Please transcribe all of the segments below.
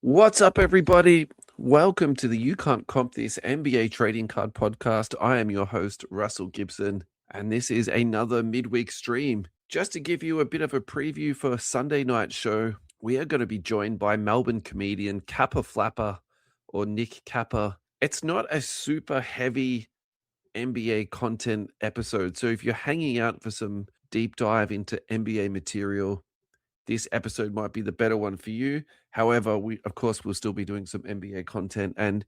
What's up, everybody? Welcome to the You Can't Comp This NBA Trading Card Podcast. I am your host, Russell Gibson, and this is another midweek stream. Just to give you a bit of a preview for Sunday night show, we are going to be joined by Melbourne comedian Kappa Flapper, or Nick Kappa. It's not a super heavy NBA content episode, so if you're hanging out for some deep dive into NBA material, this episode might be the better one for you. However, we, of course, will still be doing some NBA content, and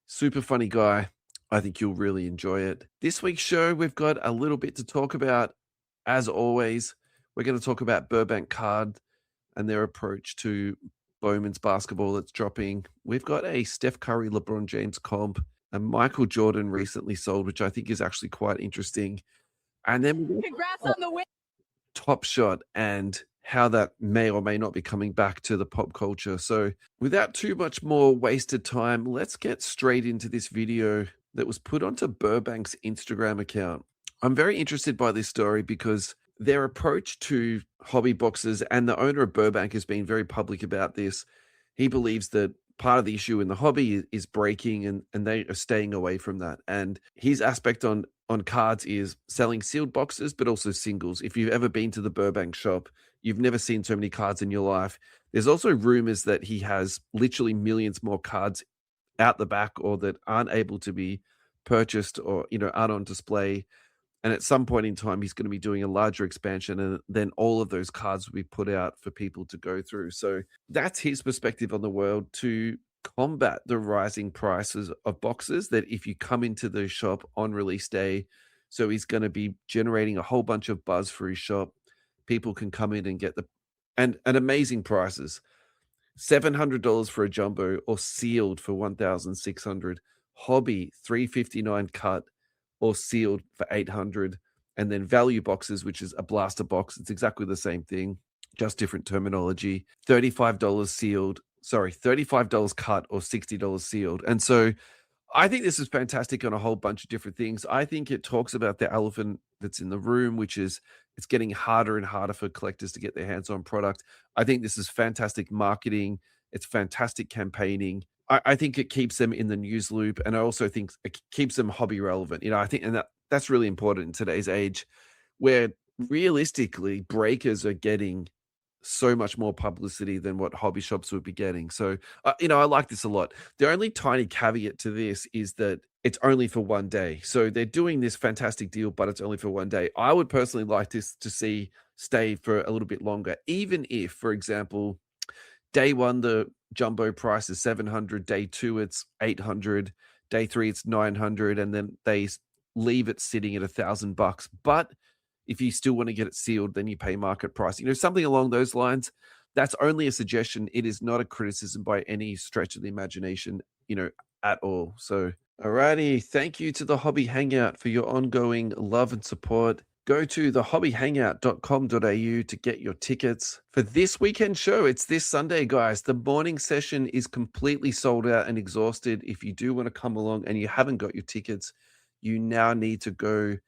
super funny guy. I think you'll really enjoy it. This week's show, we've got a little bit to talk about. As always, we're going to talk about Burbank Card and their approach to Bowman's basketball that's dropping. We've got a Steph Curry, LeBron James comp, and Michael Jordan recently sold, which I think is actually quite interesting. And then congrats on the win. Top Shot and how that may or may not be coming back to the pop culture. So without too much more wasted time, let's get straight into this video that was put onto Burbank's Instagram account. I'm very interested by this story because their approach to hobby boxes, and the owner of Burbank has been very public about this. He believes that part of the issue in the hobby is breaking, and they are staying away from that. And his aspect on cards is selling sealed boxes, but also singles. If you've ever been to the Burbank shop, you've never seen so many cards in your life. There's also rumors that he has literally millions more cards out the back, or that aren't able to be purchased, or aren't on display. And at some point in time, he's going to be doing a larger expansion, and then all of those cards will be put out for people to go through. So that's his perspective on the world, to combat the rising prices of boxes, that if you come into the shop on release day, so he's going to be generating a whole bunch of buzz for his shop. People can come in and get and amazing prices. $700 for a jumbo, or sealed for $1,600. Hobby $359 cut, or sealed for $800. And then value boxes, which is a blaster box. It's exactly the same thing, just different terminology. $35 sealed. Sorry, $35 cut, or $60 sealed. And so I think this is fantastic on a whole bunch of different things. I think it talks about the elephant that's in the room, which is it's getting harder and harder for collectors to get their hands on product. I think this is fantastic marketing. It's fantastic campaigning. I think it keeps them in the news loop, and I also think it keeps them hobby relevant. I think, and that's really important in today's age, where realistically breakers are getting so much more publicity than what hobby shops would be getting. So, I like this a lot. The only tiny caveat to this is that it's only for one day. So they're doing this fantastic deal, but it's only for one day. I would personally like this to see stay for a little bit longer, even if, for example, day one, the jumbo price is $700. Day two, it's $800. Day three, it's $900. And then they leave it sitting at $1,000. But if you still want to get it sealed, then you pay market price. Something along those lines. That's only a suggestion. It is not a criticism by any stretch of the imagination, at all. So, alrighty. Thank you to the Hobby Hangout for your ongoing love and support. Go to thehobbyhangout.com.au to get your tickets for this weekend show. It's this Sunday, guys. The morning session is completely sold out and exhausted. If you do want to come along and you haven't got your tickets, you now need to go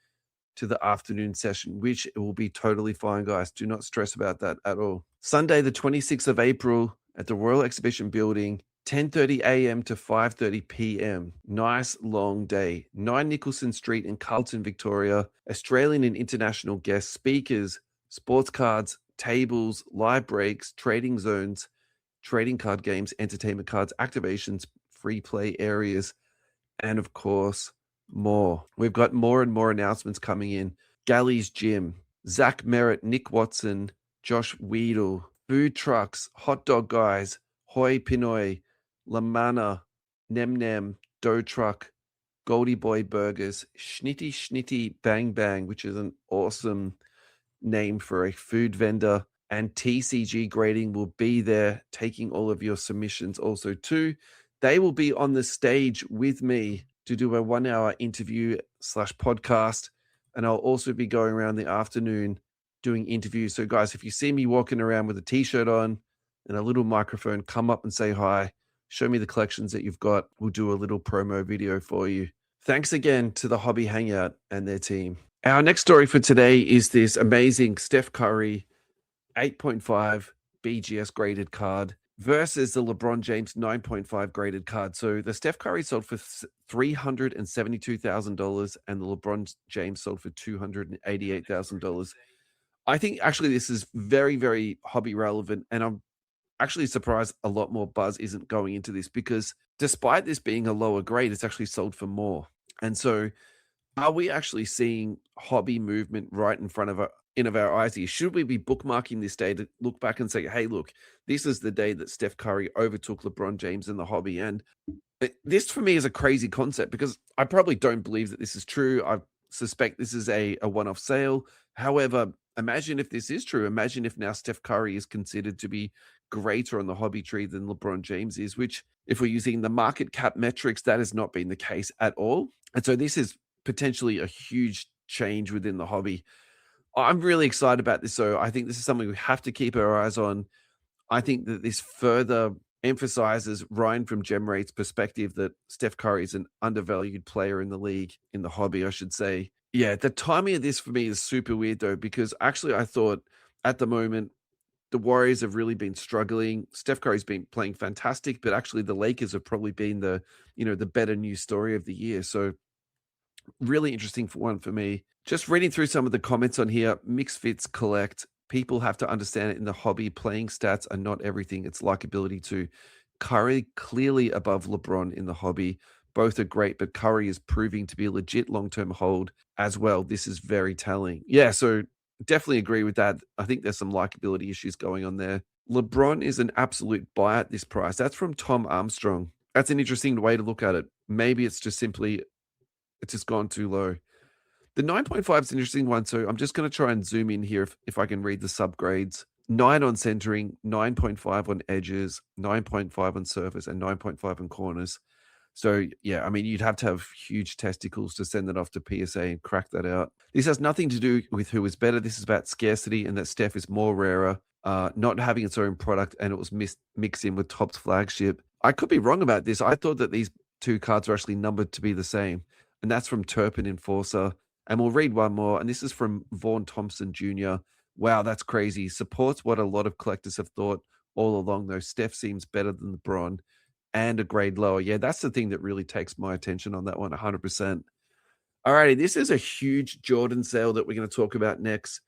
to the afternoon session, which will be totally fine, guys. Do not stress about that at all. Sunday, the 26th of April at the Royal Exhibition Building, 10:30 a.m. to 5:30 p.m. Nice long day. 9 Nicholson Street in Carlton, Victoria. Australian and international guests, speakers, sports cards, tables, live breaks, trading zones, trading card games, entertainment cards, activations, free play areas, and of course, more. We've got more and more announcements coming in. Galley's Gym, Zach Merritt, Nick Watson, Josh Weedle, food trucks, hot dog guys, Hoi Pinoy, Lamana, Nem Nem, Dough Truck, Goldie Boy Burgers, Schnitty Schnitty Bang Bang, which is an awesome name for a food vendor, and TCG Grading will be there taking all of your submissions also too. They will be on the stage with me to do a 1-hour interview / podcast. And I'll also be going around the afternoon doing interviews. So guys, if you see me walking around with a t-shirt on and a little microphone, come up and say hi. Show me the collections that you've got. We'll do a little promo video for you. Thanks again to the Hobby Hangout and their team. Our next story for today is this amazing Steph Curry 8.5 BGS graded card. versus the LeBron James 9.5 graded card. So the Steph Curry sold for $372,000 and the LeBron James sold for $288,000. I think actually this is very, very hobby relevant. And I'm actually surprised a lot more buzz isn't going into this because despite this being a lower grade, it's actually sold for more. And so are we actually seeing hobby movement right in front of our eyes here? Should we be bookmarking this day to look back and say, hey, look, this is the day that Steph Curry overtook LeBron James in the hobby? And this for me is a crazy concept because I probably don't believe that this is true. I suspect this is a one-off sale. However, imagine if this is true. Imagine if now Steph Curry is considered to be greater on the hobby tree than LeBron James is, which if we're using the market cap metrics, that has not been the case at all. And so this is potentially a huge change within the hobby. I'm really excited about this. So I think this is something we have to keep our eyes on. I think that this further emphasizes Ryan from GemRate's perspective that Steph Curry is an undervalued player in the league, in the hobby, I should say. Yeah, the timing of this for me is super weird though, because actually I thought at the moment the Warriors have really been struggling. Steph Curry's been playing fantastic, but actually the Lakers have probably been the better news story of the year. So really interesting one for me. Just reading through some of the comments on here, mixed fits collect. People have to understand it in the hobby. Playing stats are not everything. It's likability too. Curry clearly above LeBron in the hobby. Both are great, but Curry is proving to be a legit long-term hold as well. This is very telling. Yeah, so definitely agree with that. I think there's some likability issues going on there. LeBron is an absolute buy at this price. That's from Tom Armstrong. That's an interesting way to look at it. Maybe it's just simply it's just gone too low. The 9.5 is an interesting one. So I'm just going to try and zoom in here if I can read the subgrades. 9 on centering, 9.5 on edges, 9.5 on surface, and 9.5 on corners. So, yeah, I mean, you'd have to have huge testicles to send that off to PSA and crack that out. This has nothing to do with who is better. This is about scarcity and that Steph is more rarer, not having its own product, and it was mixed in with Topps flagship. I could be wrong about this. I thought that these two cards are actually numbered to be the same, and that's from Turpin Enforcer. And we'll read one more, and this is from Vaughn Thompson Jr. Wow, that's crazy. Supports what a lot of collectors have thought all along, though. Steph seems better than LeBron and a grade lower. Yeah, that's the thing that really takes my attention on that one, 100%. All righty, this is a huge Jordan sale that we're going to talk about next.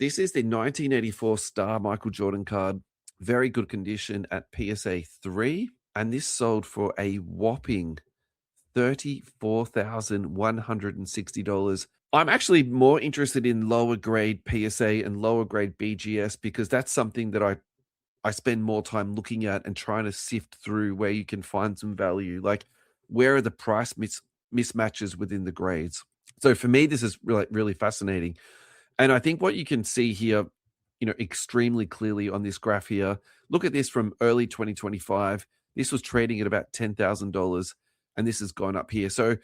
This is the 1984 Star Michael Jordan card. Very good condition at PSA 3. And this sold for a whopping $34,160. I'm actually more interested in lower grade PSA and lower grade BGS because that's something that I spend more time looking at and trying to sift through where you can find some value. Like, where are the price mismatches within the grades? So for me, this is really, really fascinating. And I think what you can see here, extremely clearly on this graph here, look at this from early 2025. This was trading at about $10,000 and this has gone up here. So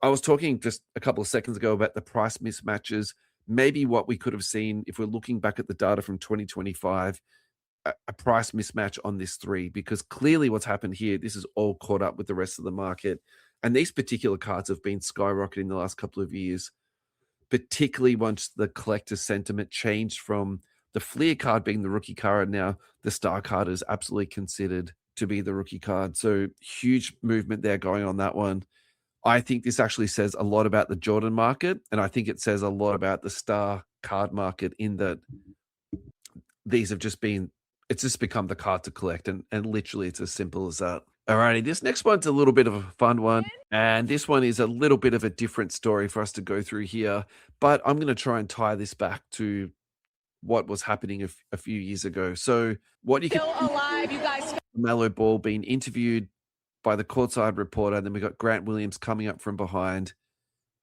I was talking just a couple of seconds ago about the price mismatches. Maybe what we could have seen if we're looking back at the data from 2025, a price mismatch on this 3, because clearly what's happened here, this is all caught up with the rest of the market. And these particular cards have been skyrocketing the last couple of years, particularly once the collector sentiment changed from the Fleer card being the rookie card. Now the Star card is absolutely considered to be the rookie card. So huge movement there going on that one. I think this actually says a lot about the Jordan market, and I think it says a lot about the Star card market in that these have just been, it's just become the card to collect, and literally it's as simple as that. Alrighty, this next one's a little bit of a fun one, and this one is a little bit of a different story for us to go through here, but I'm going to try and tie this back to what was happening a few years ago. So what you can Still alive, you guys. Mellow Ball being interviewed by the courtside reporter, and then we got Grant Williams coming up from behind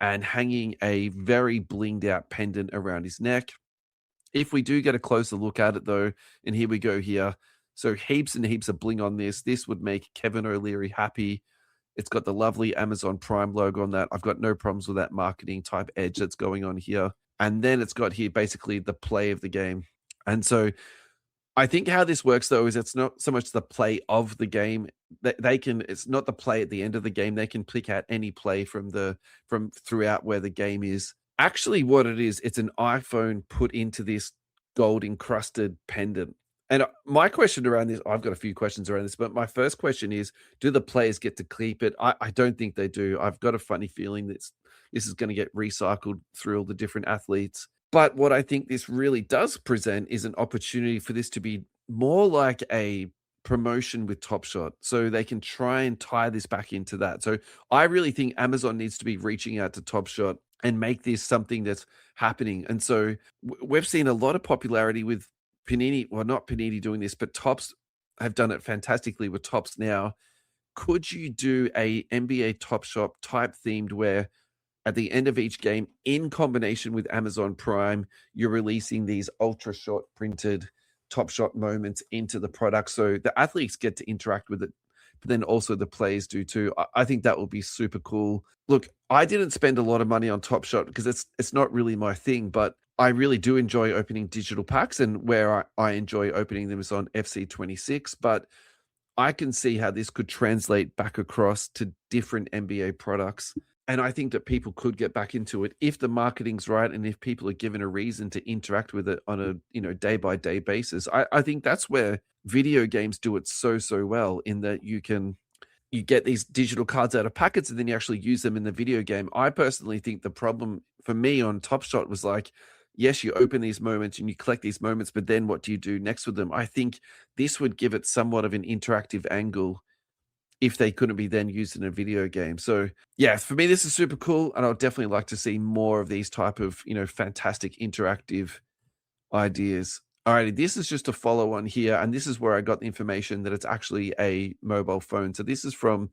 and hanging a very blinged out pendant around his neck. If we do get a closer look at it though, and here we go here. So heaps and heaps of bling on this. This would make Kevin O'Leary happy. It's got the lovely Amazon Prime logo on that. I've got no problems with that marketing type edge that's going on here. And then it's got here basically the play of the game. And so I think how this works though is it's not so much the play of the game. It's not the play at the end of the game. They can pick out any play from throughout where the game is. Actually, what it is, it's an iPhone put into this gold encrusted pendant. And my question around this, I've got a few questions around this, but my first question is, do the players get to keep it? I don't think they do. I've got a funny feeling that this is going to get recycled through all the different athletes. But what I think this really does present is an opportunity for this to be more like a promotion with Top Shot, so they can try and tie this back into that. So I really think Amazon needs to be reaching out to Top Shot and make this something that's happening. And so we've seen a lot of popularity with Panini, well, not Panini doing this, but Topps have done it fantastically with Topps now. Could you do a NBA Top Shop type themed where at the end of each game, in combination with Amazon Prime, you're releasing these ultra short printed Top Shot moments into the product so the athletes get to interact with it, but then also the players do too. I think that will be super cool. Look, I didn't spend a lot of money on Top Shot because it's not really my thing, but I really do enjoy opening digital packs, and where I enjoy opening them is on FC26. But I can see how this could translate back across to different NBA products. And I think that people could get back into it if the marketing's right and if people are given a reason to interact with it on a day by day basis. I think that's where video games do it so well, in that you get these digital cards out of packets and then you actually use them in the video game. I personally think the problem for me on Top Shot was like, yes, you open these moments and you collect these moments, but then what do you do next with them? I think this would give it somewhat of an interactive angle if they couldn't be then used in a video game. So yeah, for me, this is super cool. And I'd definitely like to see more of these type of, fantastic interactive ideas. Alrighty, this is just a follow on here, and this is where I got the information that it's actually a mobile phone. So this is from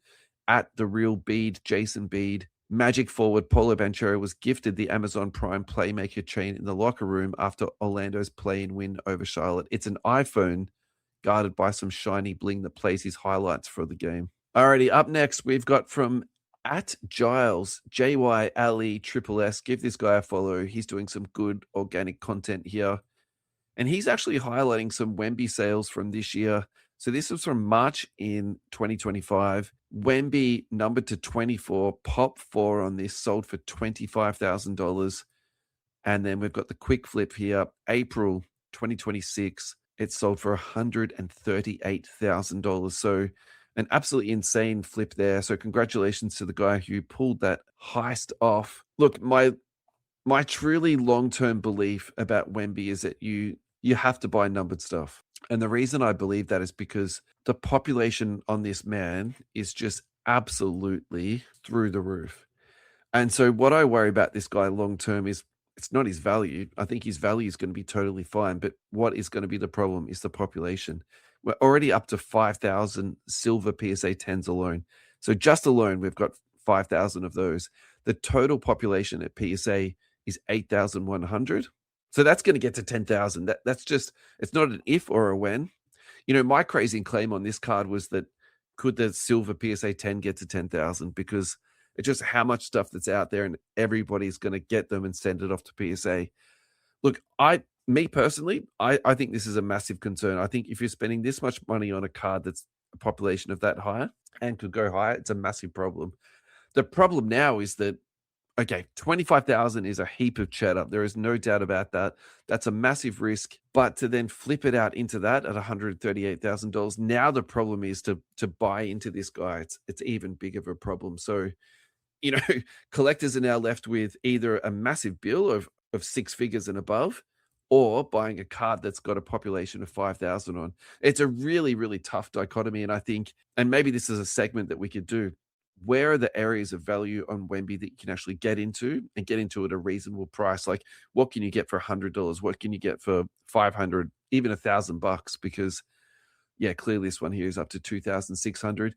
at the real Bede, Jason Bede. Magic forward Paulo Banchero was gifted the Amazon Prime Playmaker chain in the locker room after Orlando's play-in win over Charlotte. It's an iPhone guarded by some shiny bling that plays his highlights for the game. Alrighty, up next, we've got from at Giles, JYLE Triple S. Give this guy a follow. He's doing some good organic content here. And he's actually highlighting some Wemby sales from this year. So this is from March in 2025. Wemby numbered to 24, pop 4 on this, sold for $25,000. And then we've got the quick flip here, April 2026. It sold for $138,000. So an absolutely insane flip there. So congratulations to the guy who pulled that heist off. Look, my truly long-term belief about Wemby is that you have to buy numbered stuff. And the reason I believe that is because the population on this man is just absolutely through the roof. And so what I worry about this guy long term is it's not his value. I think his value is going to be totally fine. But what is going to be the problem is the population. We're already up to 5,000 silver PSA 10s alone. So just alone, we've got 5,000 of those. The total population at PSA is 8,100. So that's going to get to 10,000. That's just, it's not an if or a when. My crazy claim on this card was that could the silver PSA 10 get to 10,000? Because it's just how much stuff that's out there and everybody's going to get them and send it off to PSA. Look, me personally, I think this is a massive concern. I think if you're spending this much money on a card that's a population of that higher and could go higher, it's a massive problem. The problem now is that, okay, 25,000 is a heap of cheddar. There is no doubt about that. That's a massive risk. But to then flip it out into that at $138,000, now the problem is to buy into this guy. It's even bigger of a problem. So, collectors are now left with either a massive bill of 6 figures and above, or buying a card that's got a population of 5,000 on. It's a really, really tough dichotomy. And I think, and maybe this is a segment that we could do, where are the areas of value on Wemby that you can actually get into and get into at a reasonable price? Like, what can you get for $100? What can you get for 500, even $1,000? Because, yeah, clearly this one here is up to 2,600.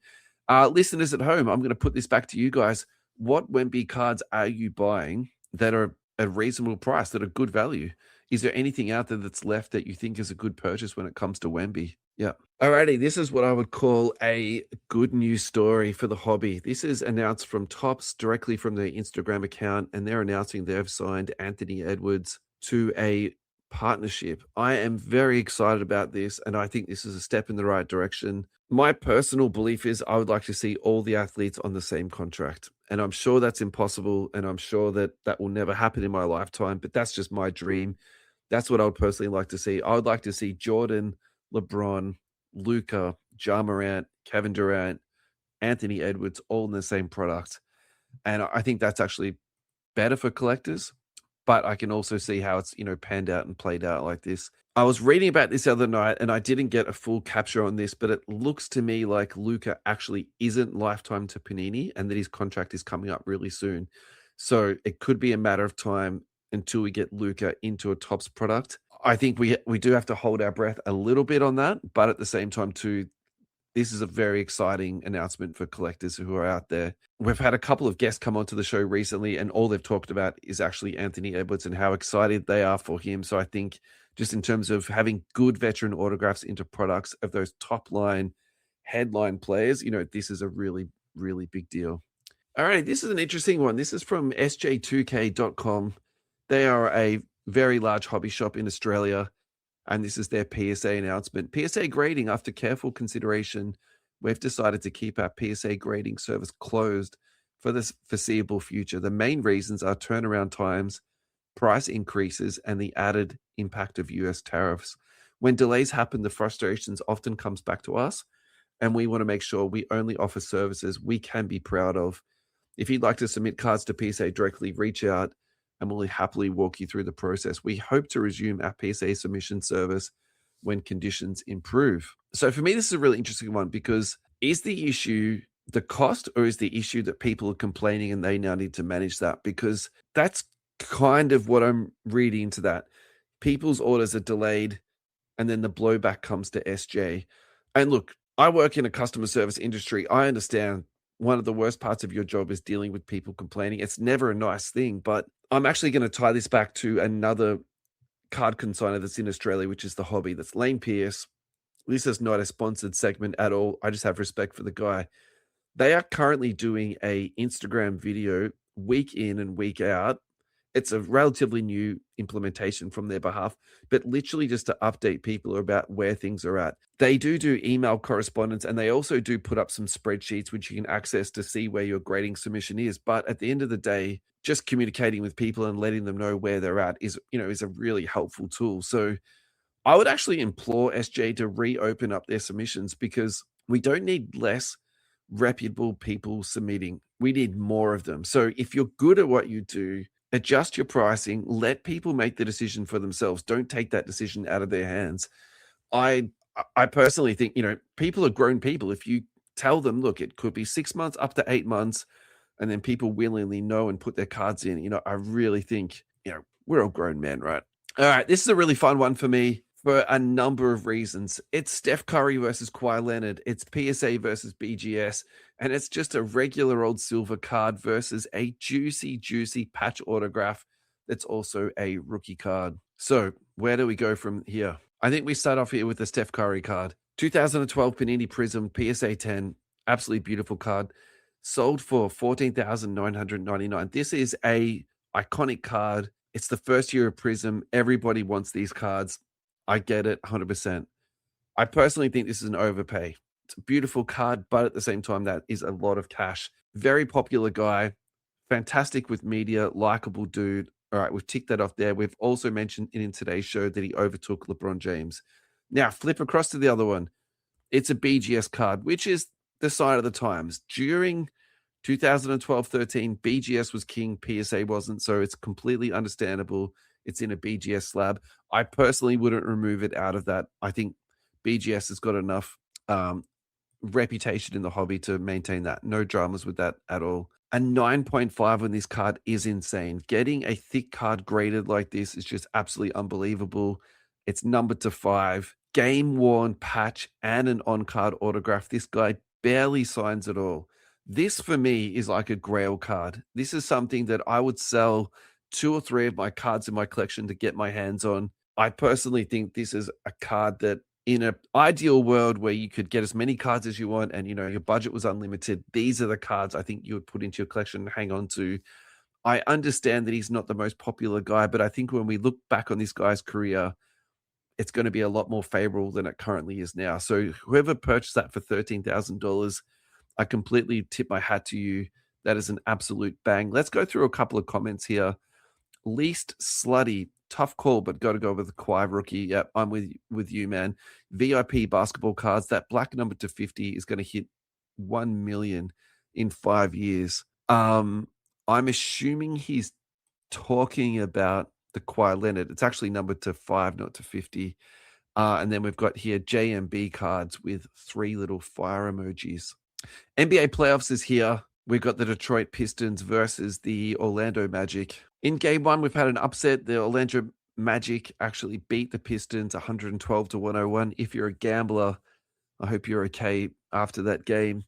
Listeners at home, I'm going to put this back to you guys. What Wemby cards are you buying that are a reasonable price, that are good value? Is there anything out there that's left that you think is a good purchase when it comes to Wemby? Yeah. Alrighty, this is what I would call a good news story for the hobby. This is announced from Topps directly from their Instagram account, and they're announcing they've signed Anthony Edwards to a partnership. I am very excited about this, and I think this is a step in the right direction. My personal belief is I would like to see all the athletes on the same contract, and I'm sure that's impossible, and I'm sure that that will never happen in my lifetime, but that's just my dream. That's what I would personally like to see. I would like to see Jordan, LeBron, Luca, Ja Morant, Kevin Durant, Anthony Edwards, all in the same product. And I think that's actually better for collectors, but I can also see how it's, panned out and played out like this. I was reading about this the other night and I didn't get a full capture on this, but it looks to me like Luca actually isn't lifetime to Panini and that his contract is coming up really soon. So it could be a matter of time until we get Luca into a Topps product. I think we do have to hold our breath a little bit on that, but at the same time too, this is a very exciting announcement for collectors who are out there. We've had a couple of guests come onto the show recently, and all they've talked about is actually Anthony Edwards and how excited they are for him. So I think just in terms of having good veteran autographs into products of those top line headline players, this is a really, really big deal. All right, this is an interesting one. This is from sj2k.com. They are a very large hobby shop in Australia, and this is their PSA announcement. PSA grading, after careful consideration, we've decided to keep our PSA grading service closed for the foreseeable future. The main reasons are turnaround times, price increases, and the added impact of US tariffs. When delays happen, the frustrations often comes back to us, and we want to make sure we only offer services we can be proud of. If you'd like to submit cards to PSA directly, reach out and we'll happily walk you through the process. We hope to resume our PSA submission service when conditions improve. So for me, this is a really interesting one because is the issue the cost or is the issue that people are complaining and they now need to manage that? Because that's kind of what I'm reading into that. People's orders are delayed and then the blowback comes to SJ. And look, I work in a customer service industry. I understand one of the worst parts of your job is dealing with people complaining. It's never a nice thing, but I'm actually going to tie this back to another card consignor that's in Australia, which is The Hobby. That's Lane Pierce. This is not a sponsored segment at all. I just have respect for the guy. They are currently doing a Instagram video week in and week out. It's a relatively new implementation from their behalf, but literally just to update people about where things are at. They do email correspondence and they also do put up some spreadsheets which you can access to see where your grading submission is. But at the end of the day, just communicating with people and letting them know where they're at is a really helpful tool. So I would actually implore SJ to reopen up their submissions because we don't need less reputable people submitting. We need more of them. So if you're good at what you do, adjust your pricing, let people make the decision for themselves. Don't take that decision out of their hands. I I personally think, people are grown people. If you tell them, look, it could be 6 months up to 8 months, and then people willingly know and put their cards in, I really think, we're all grown men, right? All right, this is a really fun one for me for a number of reasons. It's Steph Curry versus Kawhi Leonard. It's PSA versus BGS. And it's just a regular old silver card versus a juicy, juicy patch autograph that's also a rookie card. So where do we go from here? I think we start off here with the Steph Curry card. 2012 Panini Prism PSA 10. Absolutely beautiful card. Sold for $14,999. This is a iconic card. It's the first year of Prism. Everybody wants these cards. I get it 100%. I personally think this is an overpay. It's a beautiful card, but at the same time, that is a lot of cash. Very popular guy, fantastic with media, likable dude. All right, we've ticked that off there. We've also mentioned in today's show that he overtook LeBron James. Now, flip across to the other one. It's a BGS card, which is the sign of the times. During 2012-13, BGS was king, PSA wasn't, so it's completely understandable. It's in a BGS slab. I personally wouldn't remove it out of that. I think BGS has got enough reputation in the hobby to maintain that. No dramas with that at all. A 9.5 on this card is insane. Getting a thick card graded like this is just absolutely unbelievable. It's numbered to 5. Game worn patch and an on-card autograph. This guy barely signs at all. This for me is like a grail card. This is something that I would sell 2 or 3 of my cards in my collection to get my hands on. I personally think this is a card that in an ideal world where you could get as many cards as you want and your budget was unlimited, these are the cards I think you would put into your collection and hang on to. I understand that he's not the most popular guy, but I think when we look back on this guy's career, it's going to be a lot more favorable than it currently is now. So whoever purchased that for $13,000, I completely tip my hat to you. That is an absolute bang. Let's go through a couple of comments here. Least Slutty tough call, but got to go with the Kawhi rookie. Yep, I'm with you, man. VIP basketball cards. That black number to 50 is going to hit 1 million in 5 years. I'm assuming he's talking about the Kawhi Leonard. It's actually numbered to 5, not to 50. And then we've got here JMB cards with 3 little fire emojis. NBA playoffs is here. We've got the Detroit Pistons versus the Orlando Magic. In game 1, we've had an upset. The Orlando Magic actually beat the Pistons 112 to 101. If you're a gambler, I hope you're okay after that game.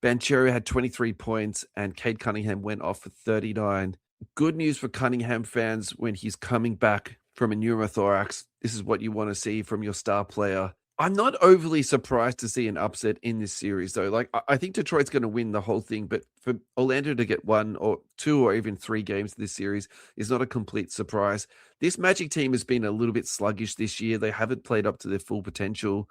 Banchero had 23 points and Cade Cunningham went off for 39. Good news for Cunningham fans when he's coming back from a pneumothorax. This is what you want to see from your star player. I'm not overly surprised to see an upset in this series, though. Like, I think Detroit's going to win the whole thing, but for Orlando to get 1 or 2 or even 3 games this series is not a complete surprise. This Magic team has been a little bit sluggish this year. They haven't played up to their full potential.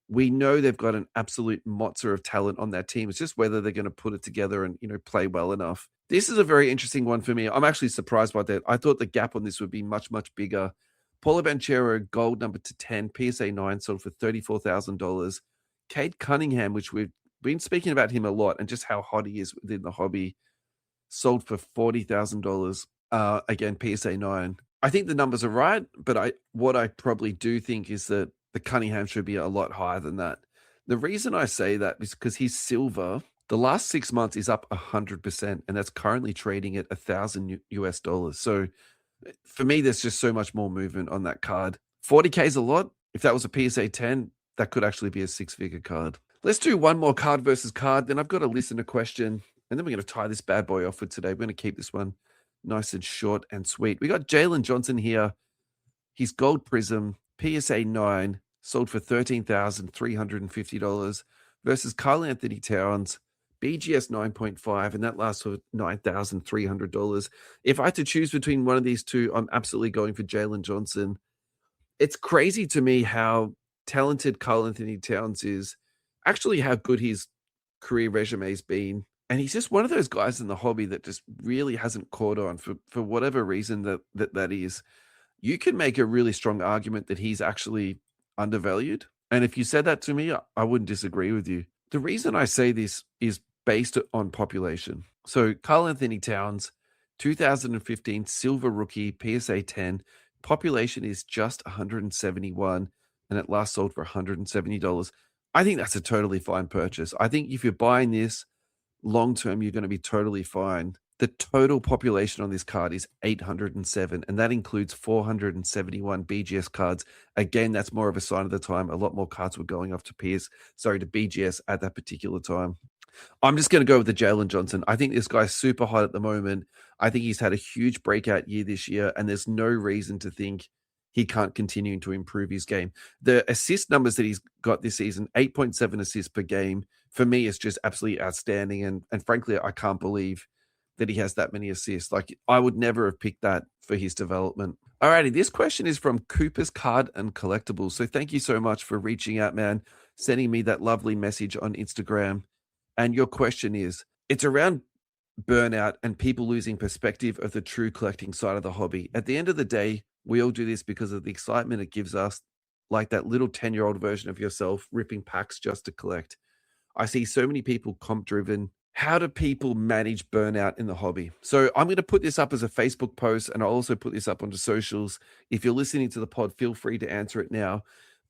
We know they've got an absolute mozza of talent on that team. It's just whether they're going to put it together and, play well enough. This is a very interesting one for me. I'm actually surprised by that. I thought the gap on this would be much, much bigger. Paulo Banchero, gold number to 10, PSA 9, sold for $34,000. Cade Cunningham, which we've been speaking about him a lot and just how hot he is within the hobby, sold for $40,000. Again, PSA 9. I think the numbers are right, but what I probably do think is that the Cunningham should be a lot higher than that. The reason I say that is because he's silver. The last 6 months is up 100%, and that's currently trading at $1,000 US. So for me, there's just so much more movement on that card. 40K is a lot. If that was a PSA 10, that could actually be a 6-figure card. Let's do one more card versus card. Then I've got a listener question, and then we're going to tie this bad boy off for today. We're going to keep this one nice and short and sweet. We got Jalen Johnson here. He's gold prism, PSA 9, sold for $13,350 versus Karl Anthony Towns, BGS 9.5, and that lasts for $9,300. If I had to choose between one of these two, I'm absolutely going for Jalen Johnson. It's crazy to me how talented Karl Anthony Towns is, actually how good his career resume's been. And he's just one of those guys in the hobby that just really hasn't caught on for whatever reason that is. You can make a really strong argument that he's actually undervalued. And if you said that to me, I wouldn't disagree with you. The reason I say this is based on population. So Karl Anthony Towns, 2015 silver rookie, PSA 10, population is just 171, and it last sold for $170. I think that's a totally fine purchase. I think if you're buying this long term, you're going to be totally fine. The total population on this card is 807, and that includes 471 BGS cards. Again, that's more of a sign of the time. A lot more cards were going off to BGS at that particular time. I'm just going to go with the Jalen Johnson. I think this guy's super hot at the moment. I think he's had a huge breakout year this year, and there's no reason to think he can't continue to improve his game. The assist numbers that he's got this season, 8.7 assists per game, for me is just absolutely outstanding. And frankly, I can't believe that he has that many assists. Like, I would never have picked that for his development. Alrighty, this question is from Cooper's Card and Collectibles. So thank you so much for reaching out, man, sending me that lovely message on Instagram. And your question is, it's around burnout and people losing perspective of the true collecting side of the hobby. At the end of the day, we all do this because of the excitement it gives us, like that little 10-year-old version of yourself ripping packs just to collect. I see so many people comp driven. How do people manage burnout in the hobby? So I'm going to put this up as a Facebook post, and I'll also put this up onto socials. If you're listening to the pod, feel free to answer it now.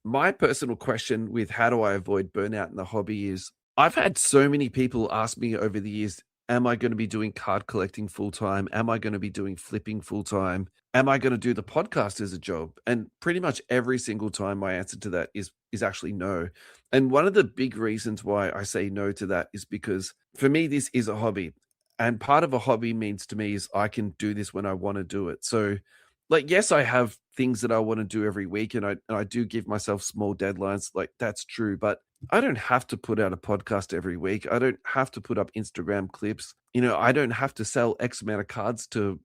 My personal question with how do I avoid burnout in the hobby is, I've had so many people ask me over the years, am I going to be doing card collecting full time? Am I going to be doing flipping full time? Am I going to do the podcast as a job? And pretty much every single time my answer to that is actually no. And one of the big reasons why I say no to that is because for me, this is a hobby. And part of a hobby means to me is I can do this when I want to do it. So, like, yes, I have things that I want to do every week, and I do give myself small deadlines. Like, that's true. But I don't have to put out a podcast every week. I don't have to put up Instagram clips. I don't have to sell X amount of cards to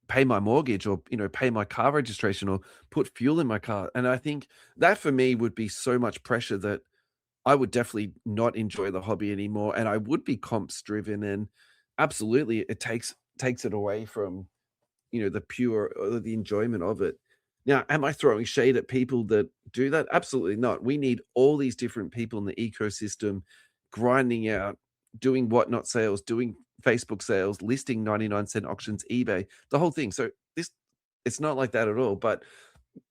pay my mortgage or, pay my car registration or put fuel in my car. And I think that for me would be so much pressure that I would definitely not enjoy the hobby anymore. And I would be comps driven. And absolutely, it takes it away from the pure or the enjoyment of it. Now, am I throwing shade at people that do that? Absolutely not. We need all these different people in the ecosystem grinding out, doing whatnot sales, doing Facebook sales, listing 99-cent auctions, eBay, the whole thing. So this it's not like that at all. But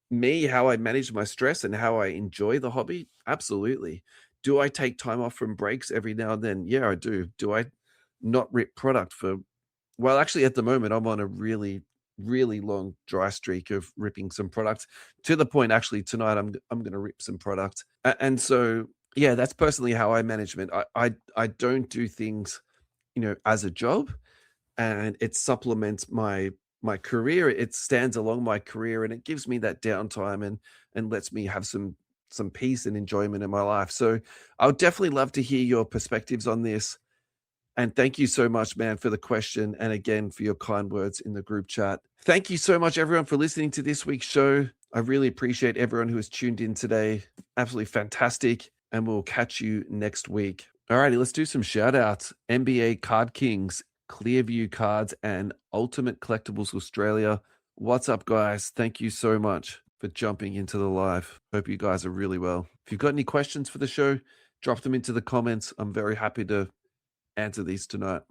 me, how I manage my stress and how I enjoy the hobby, absolutely. Do I take time off from breaks every now and then? Yeah, I do. Do I not rip product for well, actually, at the moment, I'm on a really, really long dry streak of ripping some products to the point. Actually, tonight I'm going to rip some product, and so yeah, that's personally how I management. I don't do things as a job, and it supplements my career. It stands along my career, and it gives me that downtime and lets me have some peace and enjoyment in my life. So I would definitely love to hear your perspectives on this. And thank you so much, man, for the question. And again, for your kind words in the group chat. Thank you so much, everyone, for listening to this week's show. I really appreciate everyone who has tuned in today. Absolutely fantastic. And we'll catch you next week. All righty, let's do some shout outs. NBA Card Kings, Clearview Cards, and Ultimate Collectibles Australia. What's up, guys? Thank you so much for jumping into the live. Hope you guys are really well. If you've got any questions for the show, drop them into the comments. I'm very happy to answer these tonight.